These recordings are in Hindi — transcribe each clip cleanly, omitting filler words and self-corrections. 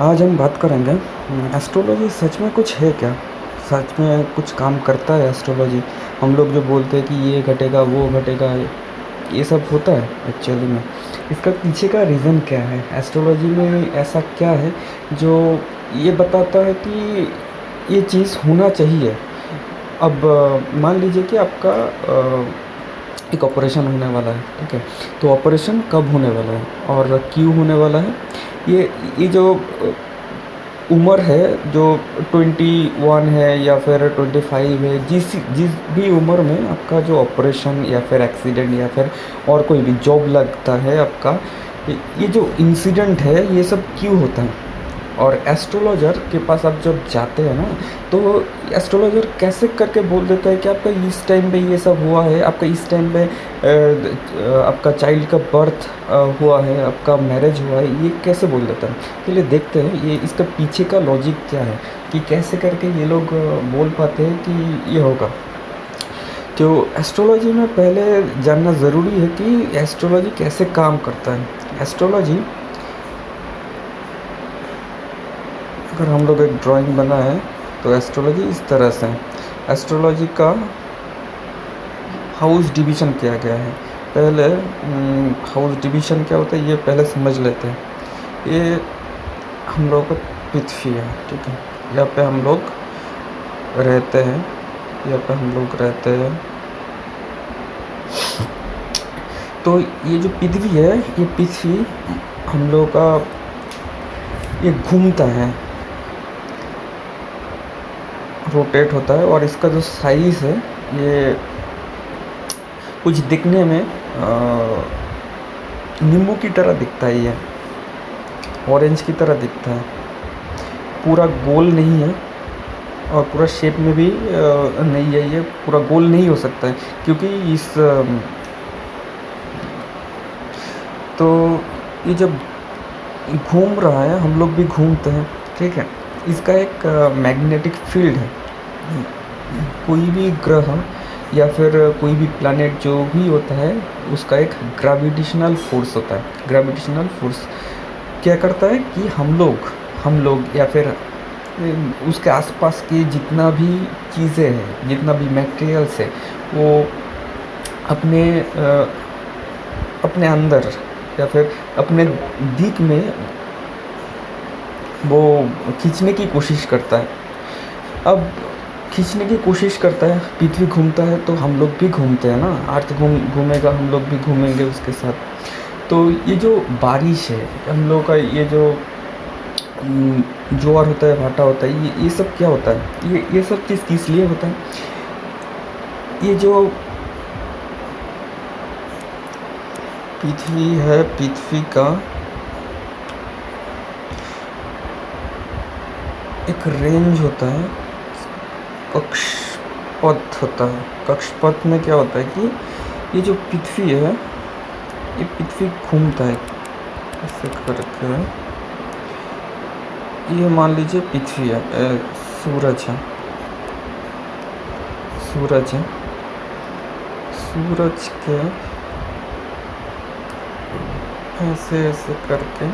आज हम बात करेंगे एस्ट्रोलॉजी सच में कुछ है क्या? सच में कुछ काम करता है एस्ट्रोलॉजी? हम लोग जो बोलते हैं कि ये घटेगा, वो घटेगा, ये सब होता है एक्चुअली में? इसका पीछे का रीज़न क्या है? एस्ट्रोलॉजी में ऐसा क्या है जो ये बताता है कि ये चीज़ होना चाहिए? अब मान लीजिए कि आपका एक ऑपरेशन होने वाला है, ठीक है? तो ऑपरेशन कब होने वाला है और क्यों होने वाला है? ये जो उम्र है, जो 21 है या फिर 25 है, जिस जिस भी उम्र में आपका जो ऑपरेशन या फिर एक्सीडेंट या फिर और कोई भी जॉब लगता है आपका, ये जो इंसिडेंट है ये सब क्यों होता है? और एस्ट्रोलॉजर के पास आप जब जाते हैं ना, तो एस्ट्रोलॉजर कैसे करके बोल देता है कि आपका इस टाइम पे ये सब हुआ है, आपका इस टाइम पे आपका चाइल्ड का बर्थ हुआ है, आपका मैरिज हुआ है, ये कैसे बोल देता है? चलिए देखते हैं ये इसका पीछे का लॉजिक क्या है, कि कैसे करके ये लोग बोल पाते हैं कि ये होगा। तो एस्ट्रोलॉजी में पहले जानना ज़रूरी है कि एस्ट्रोलॉजी कैसे काम करता है। एस्ट्रोलॉजी, अगर हम लोग एक ड्राइंग बनाए तो एस्ट्रोलॉजी इस तरह से है। एस्ट्रोलॉजी का हाउस डिवीज़न किया गया है। पहले हाउस डिवीज़न क्या होता है ये पहले समझ लेते हैं। ये हम लोग का पृथ्वी है, ठीक है? यहाँ पे हम लोग रहते हैं, यहाँ पे हम लोग रहते हैं। तो ये जो पृथ्वी है, ये पृथ्वी हम लोग का ये घूमता है, रोटेट होता है, और इसका जो साइज़ है ये कुछ दिखने में नींबू की तरह दिखता है, ये ऑरेंज की तरह दिखता है। पूरा गोल नहीं है और पूरा शेप में भी नहीं है, ये पूरा गोल नहीं हो सकता है, क्योंकि इस तो ये जब घूम रहा है, हम लोग भी घूमते हैं, ठीक है? इसका एक मैग्नेटिक फील्ड है। कोई भी ग्रह या फिर कोई भी प्लैनेट जो भी होता है, उसका एक ग्रेविटेशनल फोर्स होता है। ग्रेविटेशनल फोर्स क्या करता है कि हम लोग या फिर उसके आसपास के जितना भी चीज़ें हैं, जितना भी मटेरियल्स है, वो अपने अपने अंदर या फिर अपने दिक में वो खींचने की कोशिश करता है। अब खींचने की कोशिश करता है, पृथ्वी घूमता है तो हम लोग भी घूमते हैं ना, अर्थ घूमेगा, हम लोग भी घूमेंगे उसके साथ। तो ये जो बारिश है, हम लोग का ये जो ज्वार होता है, भाटा होता है, ये सब क्या होता है? ये सब चीज़ किस लिए होता है? ये जो पृथ्वी है, पृथ्वी का एक रेंज होता है, कक्षपथ होता है। कक्षपथ में क्या होता है कि ये जो पृथ्वी है, ये पृथ्वी घूमता है ऐसे करके। ये मान लीजिए पृथ्वी है, सूरज है, सूरज है, सूरज के ऐसे ऐसे करके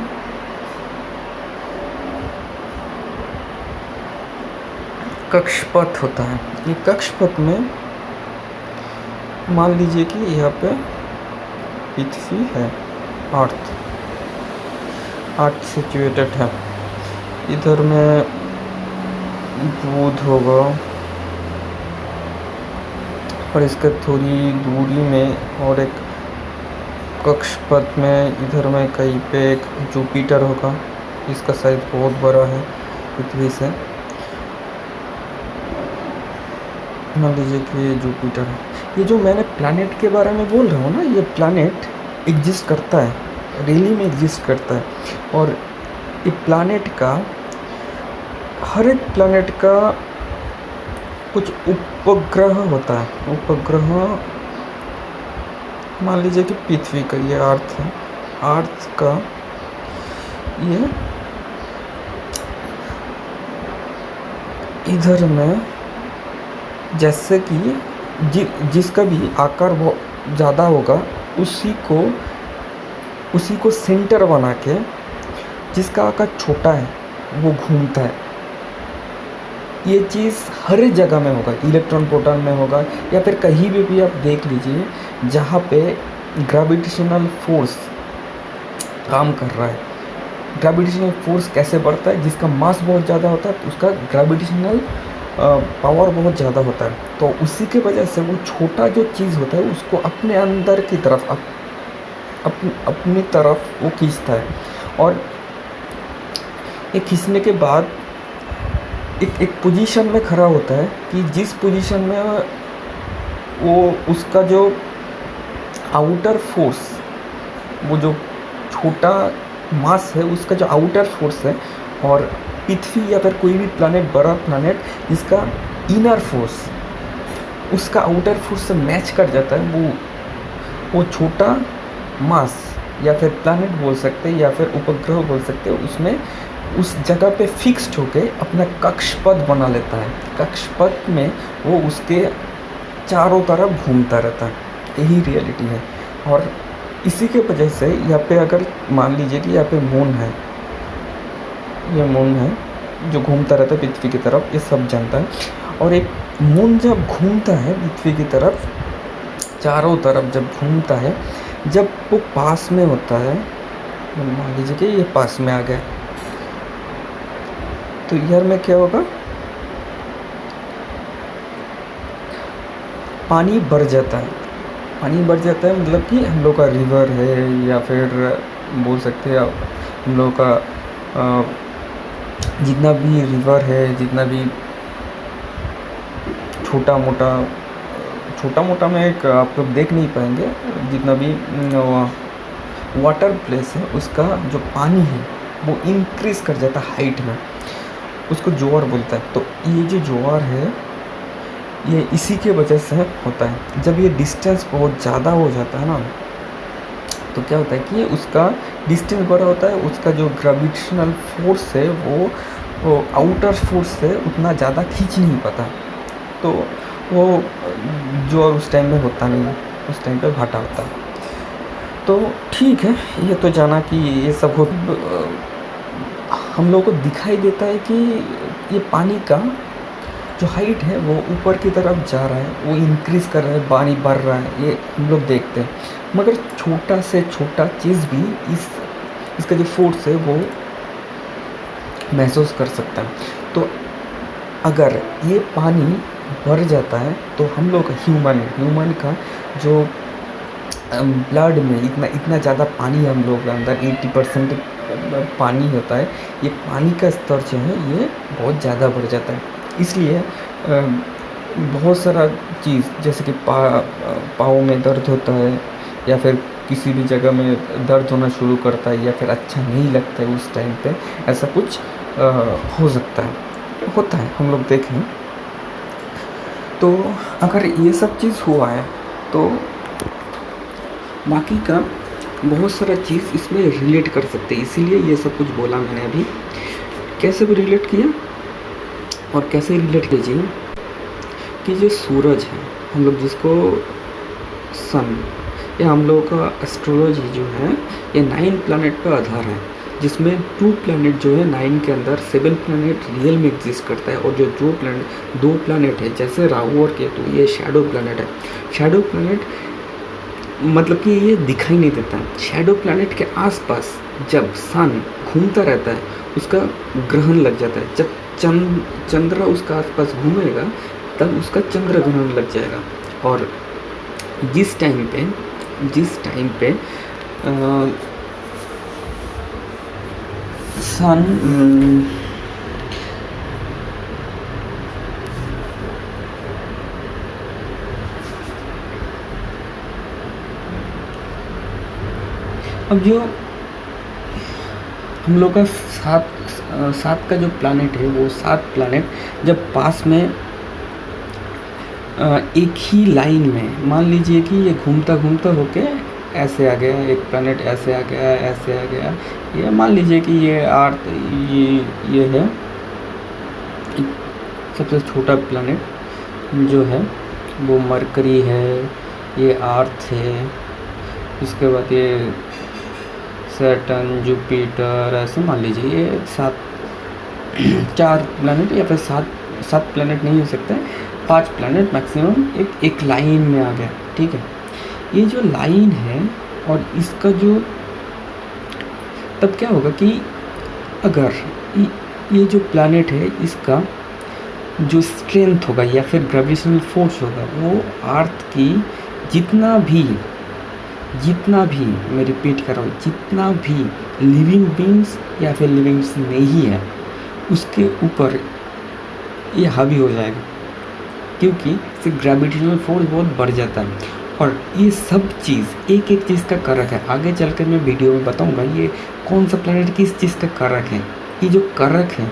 कक्षपथ होता है। ये कक्षपथ में मान लीजिए कि यहाँ पे पृथ्वी है, अर्थ अर्थ सिचुएटेड है। इधर में बुध होगा, और इसके थोड़ी दूरी में और एक कक्षपथ में इधर में कहीं पे एक जुपिटर होगा। इसका साइज बहुत बड़ा है पृथ्वी से। मान लीजिए कि ये जुपिटर है। ये जो मैंने प्लैनेट के बारे में बोल रहा हूँ ना, ये प्लैनेट एग्जिस्ट करता है, रियली में एग्जिस्ट करता है। और ये प्लैनेट का, हर एक प्लैनेट का कुछ उपग्रह होता है। उपग्रह मान लीजिए कि पृथ्वी का ये अर्थ है, अर्थ का ये इधर में, जैसे कि जिसका भी आकार बहुत ज़्यादा होगा, उसी को सेंटर बना के, जिसका आकार छोटा है वो घूमता है। ये चीज़ हर एक जगह में होगा, इलेक्ट्रॉन प्रोटॉन में होगा, या फिर कहीं भी आप देख लीजिए जहाँ पे ग्रेविटेशनल फोर्स काम कर रहा है। ग्रेविटेशनल फोर्स कैसे बढ़ता है? जिसका मास बहुत ज़्यादा होता है तो उसका ग्रेविटेशनल पावर बहुत ज़्यादा होता है, तो उसी के वजह से वो छोटा जो चीज़ होता है उसको अपने अंदर की तरफ अपनी तरफ वो खींचता है। और ये खींचने के बाद एक पोजीशन में खड़ा होता है कि जिस पोजीशन में वो उसका जो आउटर फोर्स, वो जो छोटा मास है उसका जो आउटर फोर्स है, और पृथ्वी या फिर कोई भी प्लैनेट, बड़ा प्लैनेट, जिसका इनर फोर्स उसका आउटर फोर्स से मैच कर जाता है, वो छोटा मास या फिर प्लैनेट बोल सकते हैं या फिर उपग्रह बोल सकते हैं, उसमें उस जगह पे फिक्स्ड होके अपना कक्षपथ बना लेता है। कक्षपथ में वो उसके चारों तरफ घूमता रहता है। यही रियलिटी है। और इसी के वजह से यहाँ पे अगर मान लीजिए कि यहाँ पे मून है, ये मून है जो घूमता रहता है पृथ्वी की तरफ, ये सब जानता है। और एक मून जब घूमता है पृथ्वी की तरफ, चारों तरफ जब घूमता है, जब वो पास में होता है, मान लीजिए कि ये पास में आ गया, तो यार में क्या होगा, पानी बढ़ जाता है। पानी बढ़ जाता है मतलब कि हम लोग का रिवर है, या फिर बोल सकते हैं हम लोग का जितना भी रिवर है, जितना भी छोटा मोटा में एक आप लोग देख नहीं पाएंगे, जितना भी वाटर प्लेस है उसका जो पानी है वो इंक्रीज़ कर जाता है हाइट में, उसको जोर बोलता है। तो ये जो जोर है ये इसी के वजह से होता है। जब ये डिस्टेंस बहुत ज़्यादा हो जाता है ना, तो क्या होता है कि उसका डिस्टेंस बड़ा होता है, उसका जो ग्रेविटेशनल फोर्स है वो आउटर फोर्स से उतना ज़्यादा खींच नहीं पाता, तो वो जोर उस टाइम में होता नहीं है, उस टाइम पे घाटा होता है। तो ठीक है, ये तो जाना कि ये सब हो, हम लोग को दिखाई देता है कि ये पानी का जो हाइट है वो ऊपर की तरफ जा रहा है, वो इंक्रीज़ कर रहा है, पानी बढ़ रहा है, ये हम लोग देखते हैं। मगर छोटा से छोटा चीज़ भी इसका जो फोर्स है वो महसूस कर सकता है। तो अगर ये पानी बढ़ जाता है तो हम लोग ह्यूमन का जो ब्लड में इतना ज़्यादा पानी, हम लोग के अंदर 80% पानी होता है, ये पानी का स्तर जो है ये बहुत ज़्यादा बढ़ जाता है। इसलिए बहुत सारा चीज़ जैसे कि पाँव में दर्द होता है, या फिर किसी भी जगह में दर्द होना शुरू करता है, या फिर अच्छा नहीं लगता है उस टाइम पे, ऐसा कुछ हो सकता है, होता है, हम लोग देखें। तो अगर ये सब चीज़ हुआ है तो बाकी का बहुत सारा चीज़ इसमें रिलेट कर सकते हैं, इसीलिए ये सब कुछ बोला मैंने अभी। कैसे भी रिलेट किया और कैसे रिलेट कीजिए कि जो सूरज है, हम लोग जिसको सन, ये हम लोग का एस्ट्रोलॉजी जो है ये 9 प्लैनेट पर आधार है, जिसमें 2 प्लैनेट जो है 9 के अंदर, 7 प्लैनेट रियल में एग्जिस्ट करता है, और जो 2 प्लैनेट है जैसे राहु और केतु, ये शैडो प्लैनेट है। शैडो प्लैनेट मतलब कि ये दिखाई नहीं देता। शैडो प्लैनेट के आसपास जब सन घूमता रहता है उसका ग्रहण लग जाता है। जब चंद्र उसका आसपास घूमेगा तब उसका चंद्र ग्रहण लग जाएगा। और जिस टाइम पे सन अब जो हम लोग का सात का जो प्लैनेट है, वो 7 प्लैनेट जब पास में एक ही लाइन में, मान लीजिए कि ये घूमता होके ऐसे आ गया, एक प्लैनेट ऐसे आ गया, ऐसे आ गया, ये मान लीजिए कि ये अर्थ, ये है सबसे छोटा प्लैनेट जो है वो मरकरी है, ये अर्थ है, उसके बाद ये सैटर्न, जुपिटर, ऐसे मान लीजिए ये 4 प्लैनेट या फिर 7 प्लैनेट नहीं हो सकते, 5 प्लैनेट मैक्सिमम एक लाइन में आ गया, ठीक है। ये जो लाइन है और इसका जो तब क्या होगा कि अगर ये जो प्लैनेट है इसका जो स्ट्रेंथ होगा या फिर ग्रेविटेशनल फोर्स होगा वो अर्थ की जितना भी मैं रिपीट कर रहा हूँ, जितना भी लिविंग बींग्स या फिर लिविंग्स नहीं है उसके ऊपर ये हावी हो जाएगा, क्योंकि इससे ग्रेविटेशनल फोर्स बहुत बढ़ जाता है। और ये सब चीज़ एक चीज़ का कारक है, आगे चलकर मैं वीडियो में बताऊंगा ये कौन सा प्लैनेट किस चीज़ का कारक है। ये जो कारक है,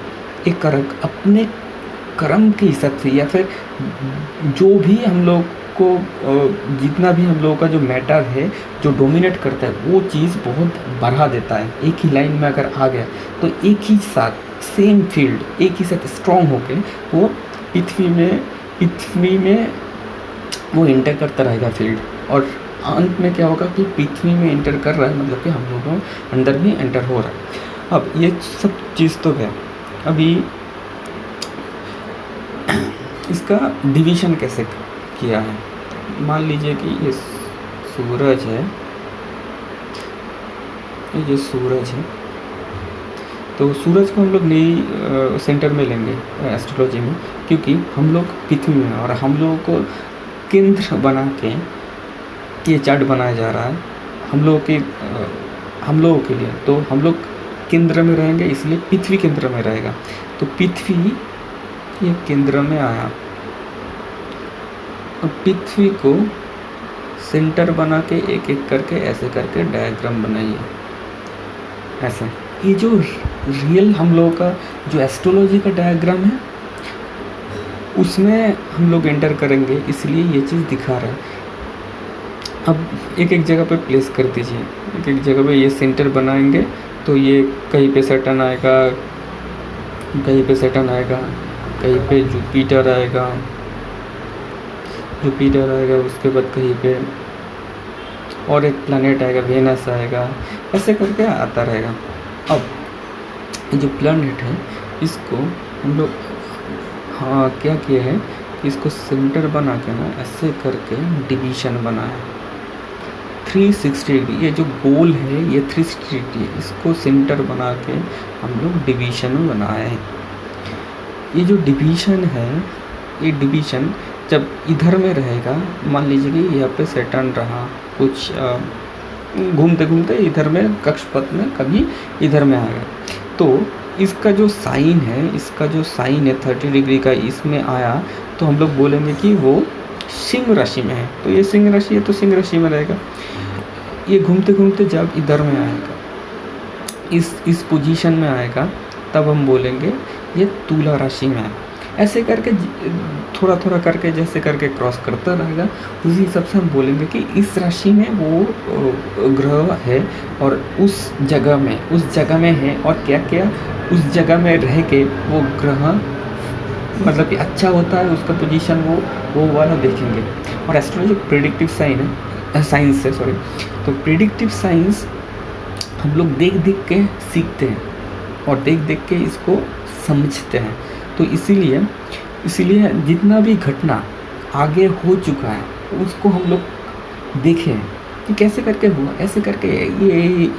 एक कारक अपने कर्म के हिसाब से या फिर जो भी हम लोग को जितना भी हम लोगों का जो मैटर है जो डोमिनेट करता है वो चीज़ बहुत बढ़ा देता है। एक ही लाइन में अगर आ गया तो एक ही साथ सेम फील्ड एक ही साथ स्ट्रॉन्ग होके वो पृथ्वी में वो इंटर करता रहेगा फील्ड, और अंत में क्या होगा कि पृथ्वी में इंटर कर रहा है मतलब कि हम लोगों अंदर भी एंटर हो रहा है। अब ये सब चीज़ तो है, अभी इसका डिवीज़न कैसे किया है। मान लीजिए कि ये सूरज है, ये सूरज है, तो सूरज को हम लोग नई सेंटर में लेंगे एस्ट्रोलॉजी में, क्योंकि हम लोग पृथ्वी में और हम लोगों को केंद्र बना के ये चार्ट बनाया जा रहा है हम लोगों के लिए। तो हम लोग केंद्र में रहेंगे, इसलिए पृथ्वी केंद्र में रहेगा। तो पृथ्वी ये केंद्र में आया, और पृथ्वी को सेंटर बना के एक एक करके ऐसे करके डायग्राम बनाइए ऐसे। ये जो रियल हम लोगों का जो एस्ट्रोलॉजी का डायग्राम है उसमें हम लोग एंटर करेंगे, इसलिए ये चीज़ दिखा रहा है। अब एक एक जगह पे प्लेस कर दीजिए, एक एक जगह पे ये सेंटर बनाएंगे तो ये कहीं पे सैटर्न आएगा, कहीं पे सैटर्न आएगा, कहीं पे जुपिटर आएगा, उसके बाद कहीं पे और एक प्लैनेट आएगा, वेनस आएगा, ऐसे करके आता रहेगा। अब जो प्लैनेट है इसको हम लोग क्या किया है, इसको सेंटर बना के ना ऐसे करके डिवीज़न बनाया 360 डिग्री। ये जो गोल है ये 360 डिग्री है, इसको सेंटर बना के हम लोग डिवीज़न बनाए। ये जो डिवीज़न है, ये डिवीज़न जब इधर में रहेगा, मान लीजिए कि यहाँ पे सैटर्न रहा, कुछ घूमते घूमते इधर में कक्षपथ में कभी इधर में आ गया, तो इसका जो साइन है 30 डिग्री का इसमें आया, तो हम लोग बोलेंगे कि वो सिंह राशि में है। तो ये सिंह राशि है तो सिंह राशि में रहेगा। ये घूमते घूमते जब इधर में आएगा, इस पोजीशन में आएगा, तब हम बोलेंगे ये तुला राशि में है। ऐसे करके थोड़ा थोड़ा करके जैसे करके क्रॉस करता रहेगा, उसी हिसाब से हम बोलेंगे कि इस राशि में वो ग्रह है और उस जगह में है, और क्या क्या उस जगह में रह के वो ग्रह मतलब कि अच्छा होता है उसका पोजीशन, वो वाला देखेंगे। और एस्ट्रोलॉजी प्रेडिक्टिव साइंस है, सॉरी। तो प्रेडिक्टिव साइंस हम लोग देख देख के सीखते हैं और देख देख के इसको समझते हैं। तो इसीलिए जितना भी घटना आगे हो चुका है उसको हम लोग देखें कि कैसे करके हुआ, ऐसे करके ये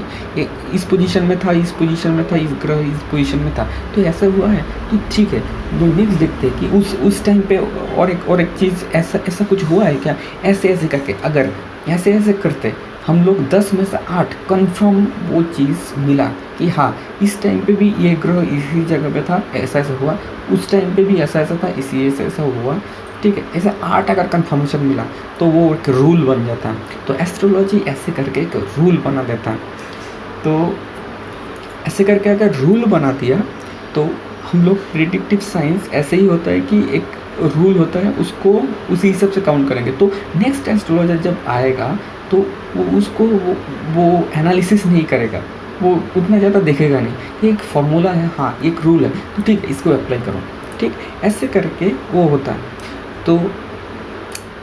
इस पोजीशन में था, इस ग्रह इस पोजीशन में था, तो ऐसा हुआ है, तो ठीक है। वो नेक्स्ट देखते हैं कि उस टाइम पे और एक चीज़ ऐसा कुछ हुआ है क्या, ऐसे करके अगर ऐसे करते हम लोग 10 में से 8 कंफर्म वो चीज़ मिला कि हाँ इस टाइम पे भी ये ग्रह इसी जगह पे था, ऐसा हुआ, उस टाइम पे भी ऐसा था, इसी ऐसा हुआ, ठीक है। ऐसा 8 अगर कंफर्मेशन मिला तो वो एक रूल बन जाता है। तो एस्ट्रोलॉजी ऐसे करके एक रूल बना देता है। तो ऐसे करके अगर रूल बना दिया तो हम लोग प्रेडिक्टिव साइंस ऐसे ही होता है कि एक रूल होता है, उसको उसी हिसाब से काउंट करेंगे। तो नेक्स्ट एस्ट्रोलॉजर जब आएगा तो वो उसको वो एनालिसिस नहीं करेगा, वो उतना ज़्यादा देखेगा नहीं, ये एक फॉर्मूला है, हाँ एक रूल है, तो ठीक है इसको अप्लाई करो, ठीक, ऐसे करके वो होता है। तो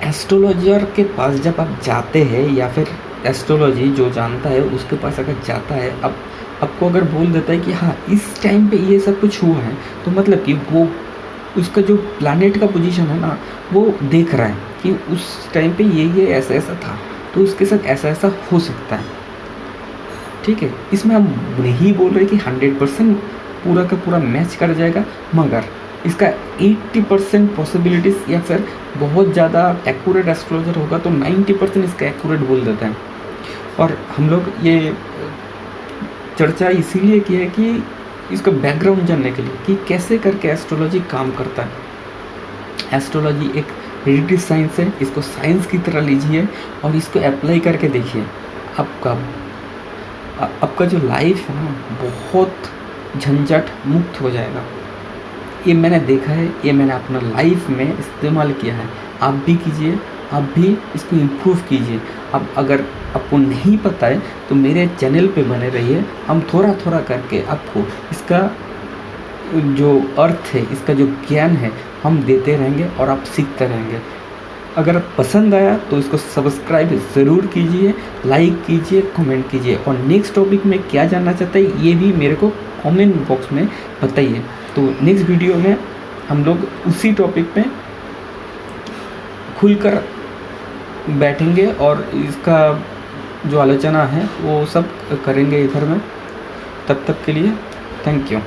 एस्ट्रोलॉजर के पास जब आप जाते हैं या फिर एस्ट्रोलॉजी जो जानता है उसके पास अगर जाता है, अब आपको अगर बोल देता है कि हाँ इस टाइम पे ये सब कुछ हुआ है, तो मतलब कि वो उसका जो प्लैनेट का पोजीशन है ना, वो देख रहा है कि उस टाइम पे ये ऐसा ऐसा था, तो उसके साथ ऐसा ऐसा हो सकता है। ठीक है, इसमें हम नहीं बोल रहे कि 100% पूरा का पूरा मैच कर जाएगा, मगर इसका 80% पॉसिबिलिटीज़ या फिर बहुत ज़्यादा एक्यूरेट एस्ट्रोलॉजर होगा तो 90% इसका एक्यूरेट बोल देता है। और हम लोग ये चर्चा इसीलिए की है कि इसका बैकग्राउंड जानने के लिए कि कैसे करके एस्ट्रोलॉजी काम करता है। एस्ट्रोलॉजी एक रिलेटिव साइंस है, इसको साइंस की तरह लीजिए और इसको अप्लाई करके देखिए। आपका जो लाइफ है ना, बहुत झंझट मुक्त हो जाएगा। ये मैंने देखा है, ये मैंने अपना लाइफ में इस्तेमाल किया है। आप भी कीजिए, आप भी इसको इम्प्रूव कीजिए। अब अगर आपको नहीं पता है तो मेरे चैनल पे बने रहिए, हम थोड़ा थोड़ा करके आपको इसका जो अर्थ है, इसका जो ज्ञान है, हम देते रहेंगे और आप सीखते रहेंगे। अगर पसंद आया तो इसको सब्सक्राइब ज़रूर कीजिए, लाइक कीजिए, कमेंट कीजिए, और नेक्स्ट टॉपिक में क्या जानना चाहते हैं ये भी मेरे को कमेंट बॉक्स में बताइए। तो नेक्स्ट वीडियो में हम लोग उसी टॉपिक पे खुलकर बैठेंगे और इसका जो आलोचना है वो सब करेंगे इधर में। तब तक के लिए थैंक यू।